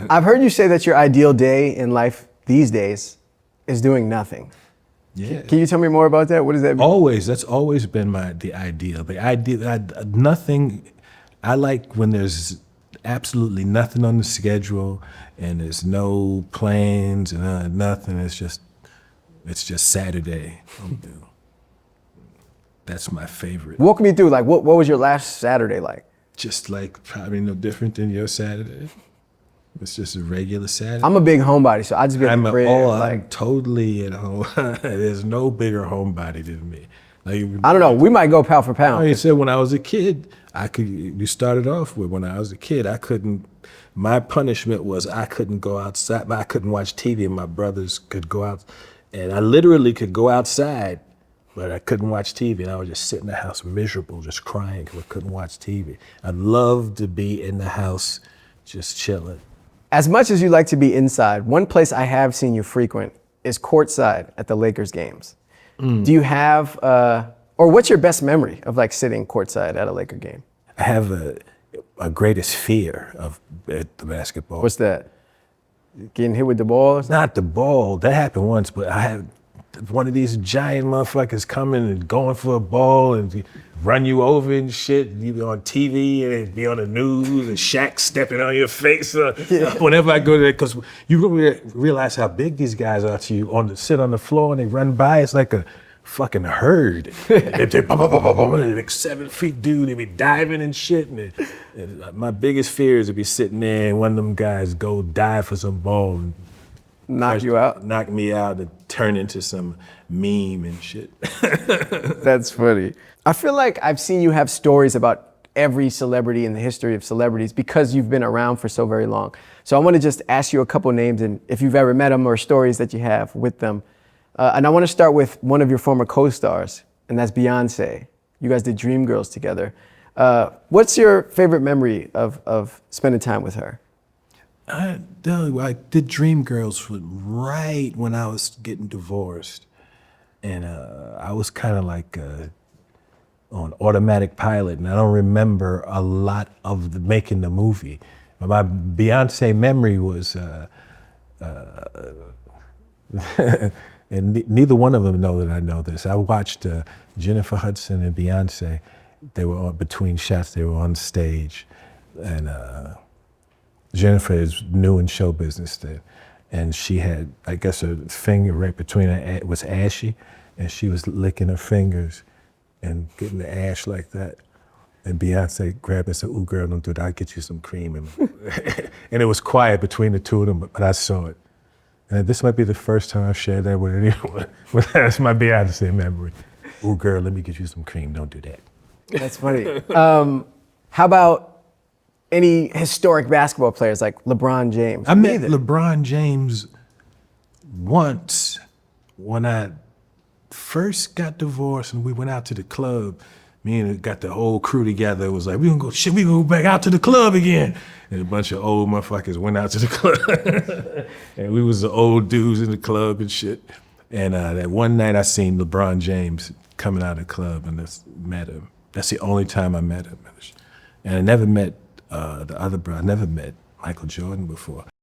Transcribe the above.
I've heard you say that your ideal day in life these days is doing nothing. Yeah. Can you tell me more about that? What does that mean? Always. That's always been the ideal. Nothing. I like when there's absolutely nothing on the schedule and there's no plans and nothing. It's just Saturday. That's my favorite. Walk me through, like, what was your last Saturday like? Just like probably no different than your Saturday. It's just a regular Saturday. I'm a big homebody, so I just be at the crib. I'm totally at home. There's no bigger homebody than me. Like, I don't know. We might go pound for pound. I said when I was a kid, you started off with when I was a kid, my punishment was I couldn't go outside. I couldn't watch TV and my brothers could go out. And I literally could go outside, but I couldn't watch TV. And I would just sit in the house miserable, just crying because I couldn't watch TV. I'd love to be in the house just chilling. As much as you like to be inside, one place I have seen you frequent is courtside at the Lakers games. Do you have, or what's your best memory of like sitting courtside at a Laker game? I have a greatest fear at the basketball. What's that? Getting hit with the ball or something? Not the ball, that happened once, but I had one of these giant motherfuckers coming and going for a ball and run you over and shit. You be on TV and it'd be on the news and Shaq stepping on your face. Whenever I go there, because you really realize how big these guys are to you. Sit on the floor and they run by. It's like a fucking herd. They're like 7 feet dude. They be diving and shit. And my biggest fear is to be sitting there and one of them guys go dive for some ball and knock you out? Knock me out and turn into some meme and shit. That's funny. I feel like I've seen you have stories about every celebrity in the history of celebrities because you've been around for so very long. So I want to just ask you a couple names and if you've ever met them or stories that you have with them. And I want to start with one of your former co-stars, and that's Beyonce. You guys did Dreamgirls together. What's your favorite memory of spending time with her? I did Dreamgirls right when I was getting divorced. And I was kind of like on automatic pilot, and I don't remember a lot of making the movie. But my Beyonce memory was, and neither one of them know that I know this. I watched Jennifer Hudson and Beyonce. They were between shots, they were on stage. And Jennifer is new in show business then. And she had, I guess, her finger right between her, was ashy, and she was licking her fingers and getting the ash like that. And Beyonce grabbed me and said, "Ooh, girl, don't do that. I'll get you some cream." And it was quiet between the two of them, but I saw it. And this might be the first time I've shared that with anyone. That's my Beyonce memory. "Ooh, girl, let me get you some cream. Don't do that." That's funny. How about any historic basketball players like LeBron James? I met LeBron James once when I first got divorced and we went out to the club. Me and got the whole crew together. It was like, we gonna go back out to the club again. And a bunch of old motherfuckers went out to the club. And we was the old dudes in the club and shit. And that one night I seen LeBron James coming out of the club and I met him. That's the only time I met him. And I never met the other brother. I never met Michael Jordan before.